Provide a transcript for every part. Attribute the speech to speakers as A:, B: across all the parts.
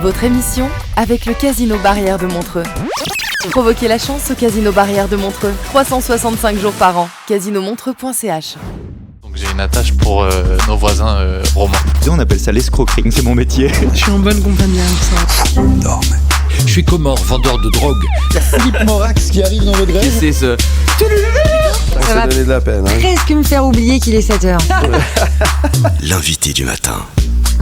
A: votre émission avec le Casino Barrière de Montreux. Provoquez la chance au Casino Barrière de Montreux, 365 jours par an, casinomontreux.ch.
B: Donc j'ai une attache pour nos voisins romains.
C: On appelle ça l'escroquerie, c'est mon métier.
D: Je suis en bonne compagnie avec ça.
E: Non, mais... Je suis Comore, vendeur de drogue.
F: Il y a Philippe Morax qui arrive dans votre grève.
G: C'est ce...
H: Ça va donner de la peine.
I: Presque me faire oublier qu'il est 7h.
E: L'invité du matin.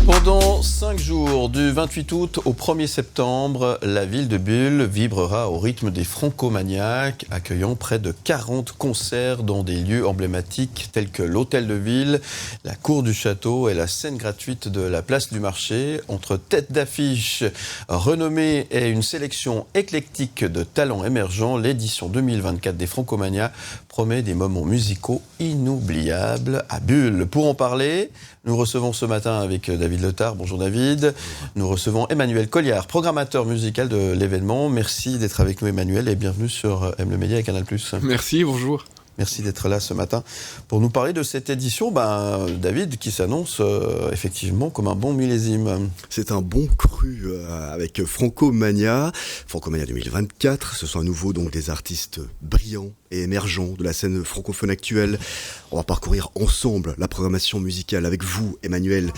J: Pendant 5 jours, du 28 août au 1er septembre, la ville de Bulle vibrera au rythme des Francomaniacs, accueillant près de 40 concerts dans des lieux emblématiques tels que l'Hôtel de Ville, la Cour du Château et la scène gratuite de la Place du Marché. Entre têtes d'affiche renommées et une sélection éclectique de talents émergents, l'édition 2024 des Francomaniacs promet des moments musicaux inoubliables à Bulle. Pour en parler, nous recevons ce matin avec David Letard. Bonjour David. Nous recevons Emmanuel Colliard, programmateur musical de l'événement. Merci d'être avec nous Emmanuel et bienvenue sur M le Média et Canal+.
K: Merci, bonjour.
J: Merci d'être là ce matin pour nous parler de cette édition, David, qui s'annonce effectivement comme un bon millésime.
L: C'est un bon cru avec Francomania 2024. Ce sont à nouveau donc des artistes brillants et émergents de la scène francophone actuelle. On va parcourir ensemble la programmation musicale avec vous, Emmanuel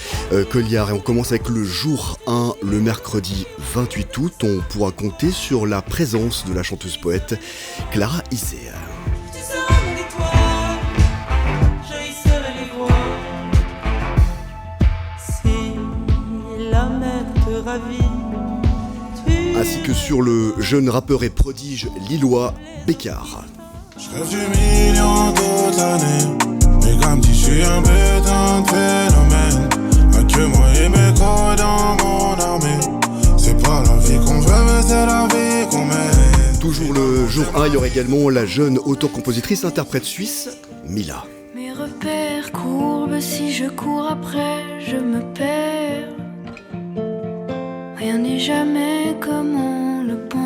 L: Colliard. Et on commence avec le jour 1, le mercredi 28 août. On pourra compter sur la présence de la chanteuse poète Clara Isea. Ainsi que sur le jeune rappeur et prodige lillois Bécard.
M: Je rêve du million toute l'année, mais comme dit, je suis un putain de phénomène. Pas que moi et mes codes dans mon armée. C'est pas la vie qu'on veut, mais c'est la vie qu'on mène.
L: Toujours le jour 1, il y aura également la jeune auteur-compositrice interprète suisse Mila.
N: Mes repères courbes, si je cours après, je me perds. Rien n'est jamais comme on le pense.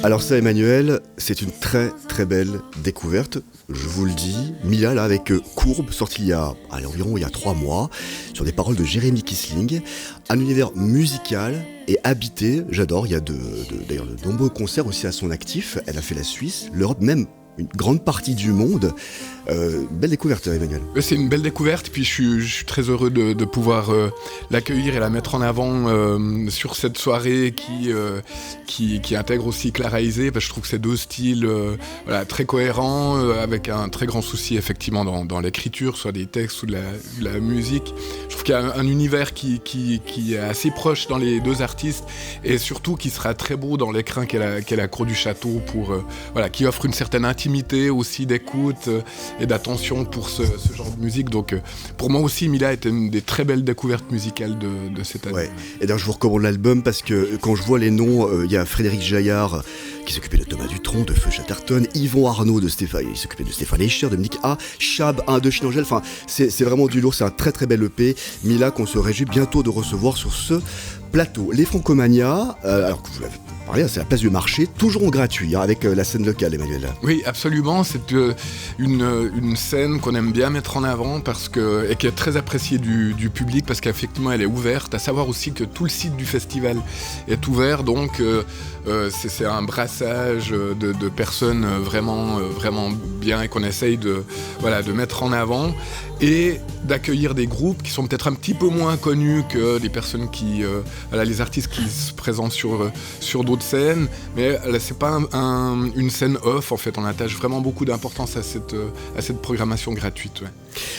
L: Alors ça, Emmanuel, c'est une très très belle découverte, je vous le dis. Mila, là, avec Courbe, sorti il y a environ 3 mois, sur des paroles de Jérémy Kissling. Un univers musical et habité, j'adore. Il y a d'ailleurs de nombreux concerts aussi à son actif. Elle a fait la Suisse, l'Europe, même une grande partie du monde. Belle découverte, Emmanuel.
K: C'est une belle découverte, puis je suis très heureux de pouvoir l'accueillir et la mettre en avant sur cette soirée qui intègre aussi Clara Isea, parce que je trouve que c'est 2 styles très cohérents, avec un très grand souci effectivement dans l'écriture, soit des textes ou de la musique. Je trouve qu'il y a un univers qui est assez proche dans les 2 artistes, et surtout qui sera très beau dans l'écrin qu'est la Cour du Château, qui offre une certaine intimité aussi d'écoute et d'attention pour ce genre de musique. Donc pour moi aussi, Mila était une des très belles découvertes musicales de cette année.
L: Ouais. Et d'ailleurs je vous recommande l'album parce que quand je vois les noms, il y a Frédéric Jaillard qui s'occupait de Thomas Dutronc, de Feu Chatterton, Yvon Arnaud il s'occupait de Stéphane Escher, Dominique A, Chab, de Chinangel, enfin c'est vraiment du lourd, c'est un très très bel EP. Mila qu'on se réjouit bientôt de recevoir sur ce plateau. Les Francomaniacs, alors que vous l'avez parlé, c'est la place du marché, toujours en gratuit, avec la scène locale, Emmanuel.
K: Oui, absolument, c'est une scène qu'on aime bien mettre en avant et qui est très appréciée du public, parce qu'effectivement elle est ouverte, à savoir aussi que tout le site du festival est ouvert, donc c'est un brassage de personnes vraiment bien, et qu'on essaye de mettre en avant, et d'accueillir des groupes qui sont peut-être un petit peu moins connus que les personnes les artistes qui se présentent sur d'autres scènes, mais c'est pas une scène off en fait, on attache vraiment beaucoup d'importance à cette programmation gratuite. Ouais.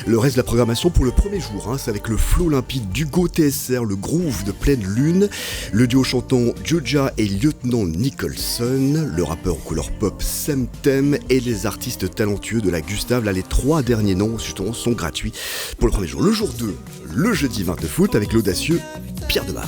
L: Le reste de la programmation pour le premier jour, c'est avec le flow limpide d'Hugo TSR, le groove de Pleine Lune, le duo chantant Juja et Lieutenant Nicholson, le rappeur aux couleurs pop Semtem et les artistes talentueux de la Gustave. Là, les 3 derniers noms justement sont gratuits pour le premier jour. Le jour 2, le jeudi 29 août avec l'audacieux Pierre Demar.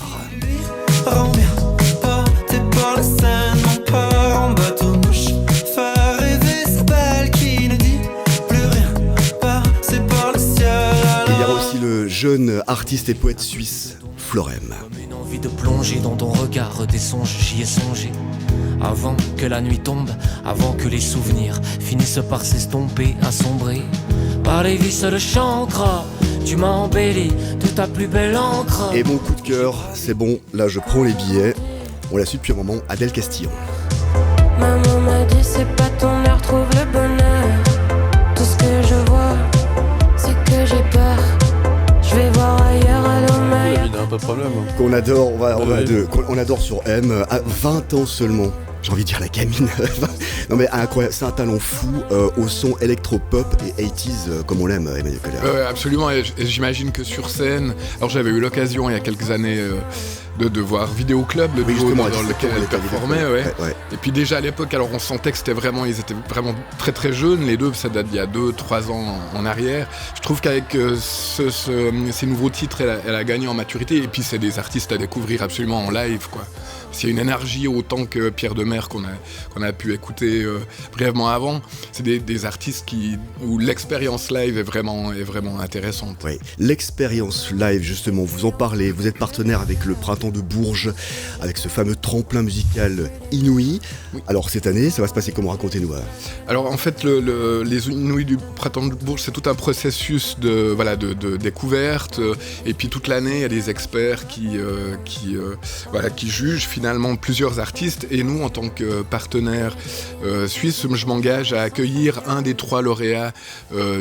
L: Le jeune artiste et poète suisse Florem.
O: Comme une envie de plonger dans ton regard des songes, j'y ai songé. Avant que la nuit tombe, avant que les souvenirs finissent par s'estomper, assombrer par les vices de chancre Tu m'as embelli de ta plus belle encre.
L: Et mon coup de cœur, c'est bon, là je prends les billets. On la suit depuis un moment, Adèle Castillon.
N: Maman m'a dit c'est pas ton heure, trouve le bonheur. Tout ce que je vois, c'est que j'ai peur. Je vais voir ailleurs, allô Maya.
J: Il a un peu de problème.
L: Qu'on adore, on adore sur M, à 20 ans seulement. J'ai envie de dire la gamine. Non mais incroyable, c'est un talent fou au son électro-pop et 80s comme on l'aime, Emmanuel Colliard.
K: Absolument, et j'imagine que sur scène, alors j'avais eu l'occasion il y a quelques années de voir Vidéo Club, le duo dans lequel elle performait. Ouais. Et puis déjà à l'époque, alors on sentait que ils étaient vraiment très très jeunes, les deux, ça date d'il y a 2-3 ans en arrière. Je trouve qu'avec ces nouveaux titres, elle a gagné en maturité, et puis c'est des artistes à découvrir absolument en live, quoi. C'est une énergie autant que Pierre Demers qu'on a pu écouter brièvement avant. C'est des artistes où l'expérience live est vraiment intéressante.
L: Oui, l'expérience live justement, vous en parlez, vous êtes partenaire avec le Printemps de Bourges, avec ce fameux tremplin musical Inouï. Oui. Alors cette année, ça va se passer comment, racontez-nous.
K: Alors en fait, les Inouïs du Printemps de Bourges, c'est tout un processus de découverte, et puis toute l'année, il y a des experts qui jugent finalement plusieurs artistes, et nous en tant que partenaire suisse, je m'engage à accueillir un des 3 lauréats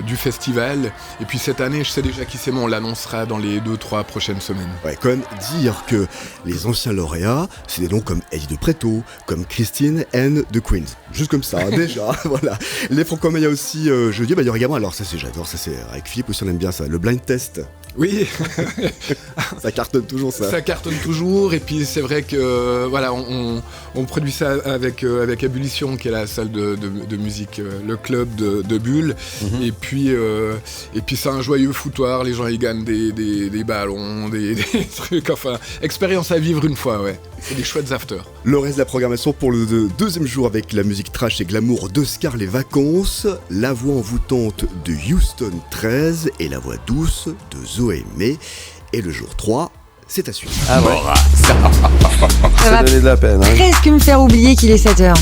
K: du festival, et puis cette année je sais déjà qui c'est, mais on l'annoncera dans les 2-3 prochaines semaines. Ouais,
L: quand même dire que les anciens lauréats, c'est des noms comme Eddie de Pretto, comme Christine N de Queens, juste comme ça déjà. Voilà. Les Franco-Mania aussi jeudi, il y aura également, alors ça j'adore, ça c'est avec Philippe aussi on aime bien ça, le blind test.
K: Oui.
L: Ça cartonne toujours ça.
K: Ça cartonne toujours, et puis c'est vrai que on produit ça avec Ébullition, qui est la salle de musique, le club de Bulle. Et puis c'est un joyeux foutoir, les gens ils gagnent des ballons, des trucs, enfin expérience à vivre une fois, ouais. C'est des chouettes afters.
L: Le reste de la programmation pour le deuxième jour avec la musique trash et glamour d'Oscar Les Vacances, la voix envoûtante de Houston 13 et la voix douce de Zoé May. Et le jour 3, c'est à suivre.
H: Ah ouais.
I: Ça va
H: donner de la peine.
I: Presque me faire oublier qu'il est 7h.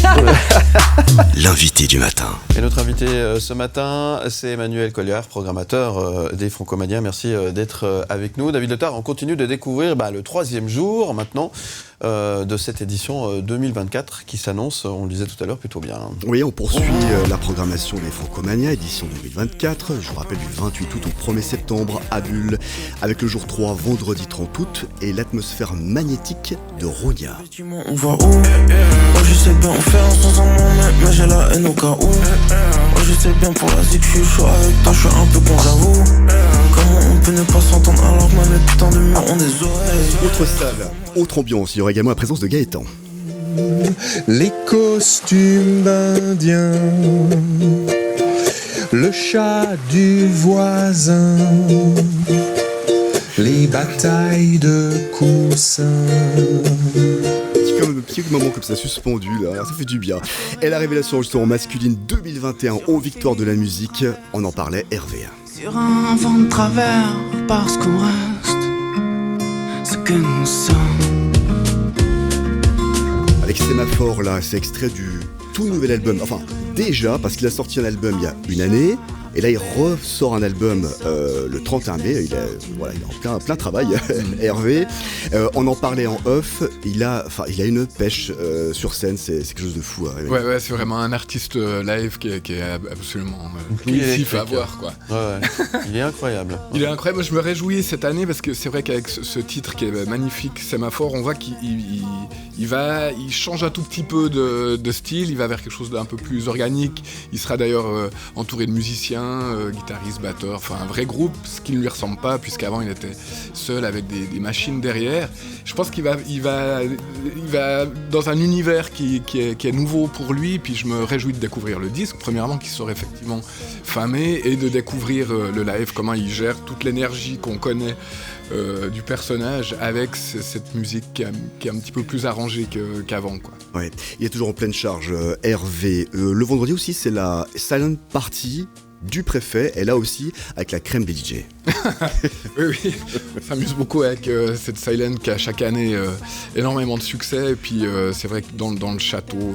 E: L'invité du matin.
J: Et notre invité ce matin, c'est Emmanuel Colliard, programmateur des Franco-Mania. Merci d'être avec nous. David Letard, on continue de découvrir le 3e jour maintenant de cette édition 2024 qui s'annonce, on le disait tout à l'heure, plutôt bien.
L: Oui, on poursuit la programmation des Franco-Mania, édition 2024. Je vous rappelle, du 28 août au 1er septembre à Bulle, avec le jour 3, vendredi 30 août, et l'atmosphère magnétique de Rogna.
G: On va où? Oh, je sais bien, on fait un sens en moi, mais j'ai la haine au cas où. Oh, je sais bien, pour la zik, je suis chaud avec toi, je suis un peu con, j'avoue. Comment on peut ne pas s'entendre alors que même les putains de murs ont des oreilles?
L: Autre salle, autre ambiance, il y aura également la présence de Gaëtan.
P: Les costumes indiens, le chat du voisin, les batailles de coussins.
L: Petit moment comme ça suspendu là, ça fait du bien. Et la révélation justement masculine 2021 aux victoires de la musique, on en parlait, Hervé.
G: Sur un vent de travers, parce qu'on reste ce que nous sommes.
L: Avec Sémaphore là, c'est extrait du tout nouvel album, enfin déjà parce qu'il a sorti un album il y a une année. Et là, il ressort un album le 31 mai. Il est en plein travail, Hervé. On en parlait en off. Il a une pêche sur scène. C'est quelque chose de fou.
K: Ouais, c'est vraiment un artiste live qui est absolument jouissif à voir, quoi.
J: Ouais. Il est incroyable.
K: Il est incroyable. Je me réjouis cette année parce que c'est vrai qu'avec ce titre qui est magnifique, Sémaphore, on voit qu'il change un tout petit peu de style. Il va vers quelque chose d'un peu plus organique. Il sera d'ailleurs entouré de musiciens. Guitariste, batteur, enfin un vrai groupe, ce qui ne lui ressemble pas puisqu'avant il était seul avec des machines derrière. Je pense qu'il va dans un univers qui est nouveau pour lui, puis je me réjouis de découvrir le disque, premièrement qui sort effectivement fin mai, et de découvrir le live, comment il gère toute l'énergie qu'on connaît du personnage avec cette musique qui est un petit peu plus arrangée qu'avant, quoi.
L: Ouais, il est toujours en pleine charge, Hervé. Le vendredi aussi, c'est la Silent Party du préfet est là aussi avec la crème des DJ.
K: Oui, on s'amuse beaucoup avec cette Silent qui a chaque année énormément de succès. Et puis c'est vrai que dans le château,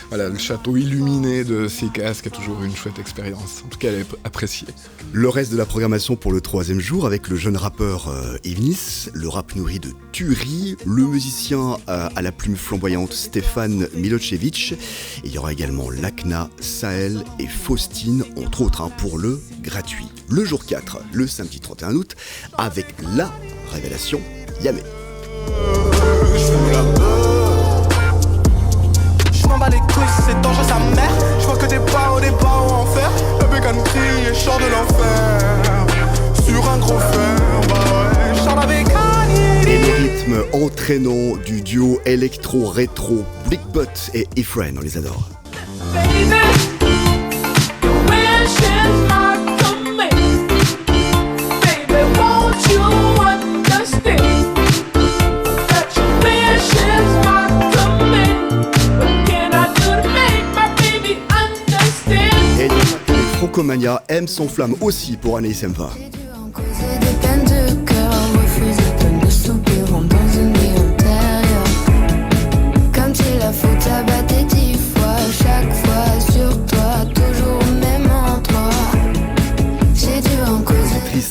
K: voilà, le château illuminé de ces casques est toujours une chouette expérience. En tout cas, elle est appréciée.
L: Le reste de la programmation pour le 3e jour avec le jeune rappeur Ivnis, le rap nourri de Turi, le musicien à la plume flamboyante Stéphane Milošević. Il y aura également Lakna, Sahel et Faustine, entre autres, pour le gratuit. Le jour 4, le samedi 31 août, avec la révélation Yamé.
G: Je m'en bats les couilles, c'est dangereux sa mère. Je vois que des pas au enfer. Le bécane crie et chante de l'enfer. Sur un gros fer, bah ouais, je chante avec Kanye.
L: Et les rythmes entraînants du duo électro-rétro Blickbot et Efren, on les adore.
N: Baby, your wishes are coming. Baby, won't you understand that your wishes are coming? What can I do to make my baby understand?
L: Et les Francomania aiment son flamme aussi pour Anaïs Mva.
N: Causer des peines de cœur, refuser plein de soupirants dans une vie antérieure. Comme si la faute abattait 10 fois, chaque fois sur toi, toujours au même endroit. J'ai dû en causer.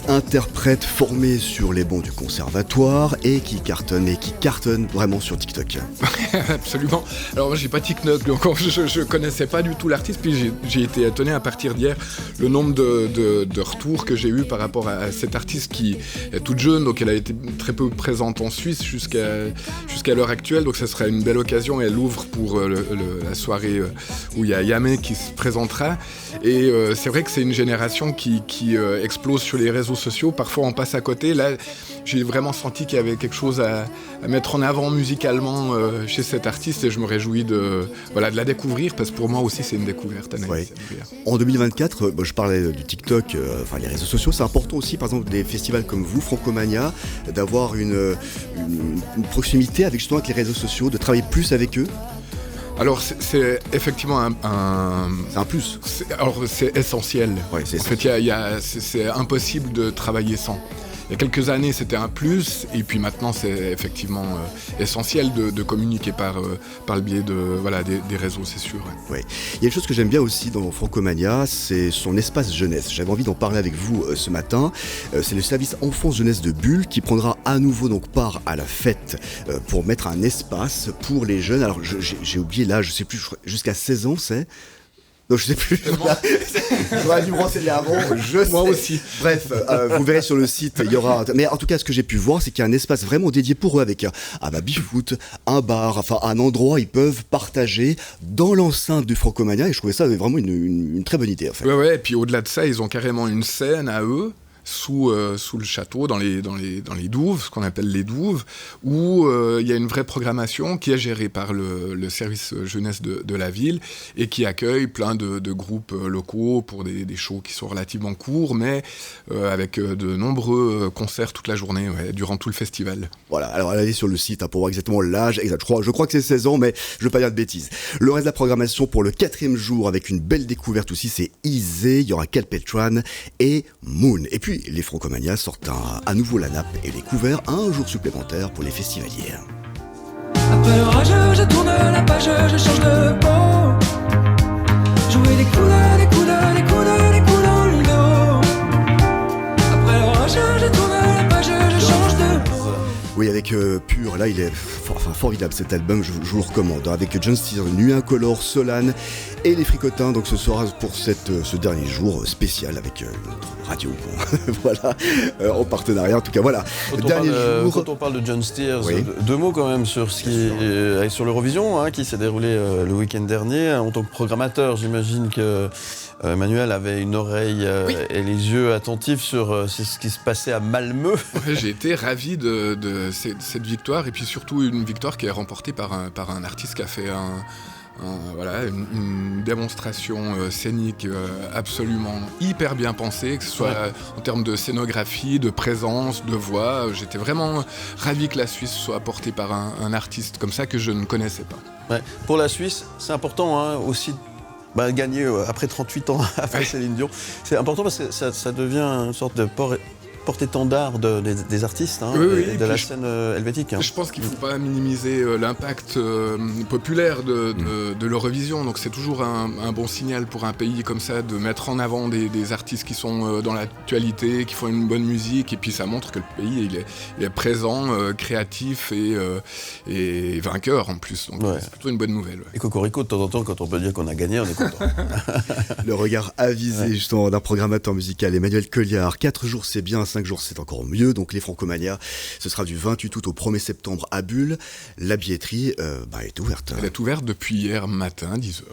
L: Interprète formée sur les bancs du conservatoire et qui cartonne vraiment sur TikTok.
K: Absolument. Alors moi j'ai pas TikTok, donc je connaissais pas du tout l'artiste, puis j'ai été étonné à partir d'hier le nombre de retours que j'ai eu par rapport à cette artiste qui est toute jeune, donc elle a été très peu présente en Suisse jusqu'à l'heure actuelle, donc ça serait une belle occasion. Elle ouvre pour la soirée où il y a Yamé qui se présentera, et c'est vrai que c'est une génération qui explose sur les réseaux sociaux. Parfois on passe à côté. Là j'ai vraiment senti qu'il y avait quelque chose à mettre en avant musicalement chez cet artiste, et je me réjouis de la découvrir, parce que pour moi aussi c'est une découverte.
L: Ouais. En 2024, je parlais du TikTok, les réseaux sociaux, c'est important aussi, par exemple des festivals comme vous, Francomania, d'avoir une proximité avec justement avec les réseaux sociaux, de travailler plus avec eux.
K: Alors c'est effectivement
L: c'est un plus.
K: C'est essentiel.
L: Ouais, c'est
K: essentiel. C'est impossible de travailler sans. Il y a quelques années, c'était un plus, et puis maintenant, c'est effectivement essentiel de communiquer par le biais des réseaux, c'est sûr.
L: Ouais. Il y a une chose que j'aime bien aussi dans Francomania, c'est son espace jeunesse. J'avais envie d'en parler avec vous ce matin. C'est le service enfance-jeunesse de Bulle qui prendra à nouveau donc part à la fête pour mettre un espace pour les jeunes. Alors, j'ai oublié là, je sais plus, jusqu'à 16 ans, c'est... Non, je sais plus. J'aurais dû me renseigner avant.
K: Moi aussi.
L: Bref, vous verrez sur le site, il y aura. Mais en tout cas, ce que j'ai pu voir, c'est qu'il y a un espace vraiment dédié pour eux, avec un baby-foot, un bar, enfin un endroit où ils peuvent partager dans l'enceinte du Francomania. Et je trouvais ça vraiment une très bonne idée, en fait.
K: Ouais. Et puis au-delà de ça, ils ont carrément une scène à eux. Sous le château, dans les douves, ce qu'on appelle les douves, où il y a une vraie programmation qui est gérée par le service jeunesse de la ville, et qui accueille plein de groupes locaux pour des shows qui sont relativement courts, mais avec de nombreux concerts toute la journée, durant tout le festival.
L: Voilà, alors allez sur le site pour voir exactement l'âge exact. Je crois que c'est 16 ans, mais je veux pas dire de bêtises. Le reste de la programmation pour le 4e jour, avec une belle découverte aussi, c'est Isé, il y aura Calpetran et Moon. Et puis les Francomania sortent à nouveau la nappe et les couverts, un jour supplémentaire pour les festivaliers.
Q: Après l'orage, je tourne la page, je change de peau. Jouer les coups dans le dos. Après l'orage, je tourne la page, je change de peau.
L: Oui, avec Pur, là il est formidable cet album, je vous le recommande, avec John Steer, Nuit Incolore, Solane et les Fricotins. Donc ce sera pour ce dernier jour spécial avec notre radio, voilà, en partenariat en tout cas, voilà.
J: Quand on parle de John Steers,
L: oui.
J: Deux mots quand même sur sur l'Eurovision, qui s'est déroulé le week-end dernier. En tant que programmateur, j'imagine que Manuel avait une oreille et les yeux attentifs sur ce qui se passait à Malmö.
K: Ouais, j'ai été ravi de cette victoire, et puis surtout une victoire qui est remportée par un artiste qui a fait une démonstration scénique absolument hyper bien pensée, que ce soit en termes de scénographie, de présence, de voix. J'étais vraiment ravi que la Suisse soit portée par un artiste comme ça que je ne connaissais pas.
J: Ouais. Pour la Suisse, c'est important aussi gagner après 38 ans après Céline Dion. C'est important parce que ça devient une sorte de porte-étendard des artistes de la scène helvétique.
K: Je pense qu'il ne faut pas minimiser l'impact populaire de l'Eurovision. Donc c'est toujours un bon signal pour un pays comme ça de mettre en avant des artistes qui sont dans l'actualité, qui font une bonne musique. Et puis ça montre que le pays il est présent, créatif et vainqueur en plus. Donc c'est plutôt une bonne nouvelle.
J: Et Cocorico, de temps en temps, quand on peut dire qu'on a gagné, on est content.
L: Le regard avisé justement d'un programmateur musical, Emmanuel Colliard. 4 jours c'est bien, 5 jours c'est encore mieux. Donc les Francomania, ce sera du 28 août au 1er septembre à Bulle. La billetterie est ouverte.
K: Elle est ouverte depuis hier matin, 10h.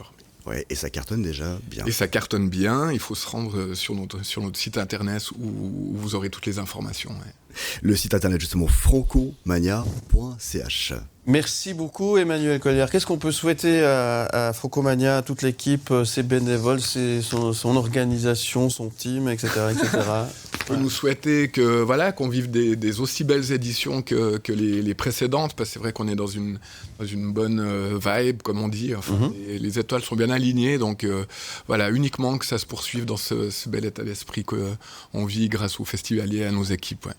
L: Ouais, et ça cartonne déjà bien.
K: Et ça cartonne bien, il faut se rendre sur notre site internet où vous aurez toutes les informations. Ouais.
L: Le site internet justement francomania.ch.
J: Merci beaucoup Emmanuel Colliard. Qu'est-ce qu'on peut souhaiter à Francomania, à toute l'équipe, ses bénévoles, son organisation, son team, etc.
K: On peut nous souhaiter qu'on vive des aussi belles éditions que les précédentes, parce que c'est vrai qu'on est dans une bonne vibe, comme on dit. Enfin, les étoiles sont bien alignées, donc uniquement que ça se poursuive dans ce bel état d'esprit qu'on vit grâce aux festivaliers et à nos équipes. Ouais.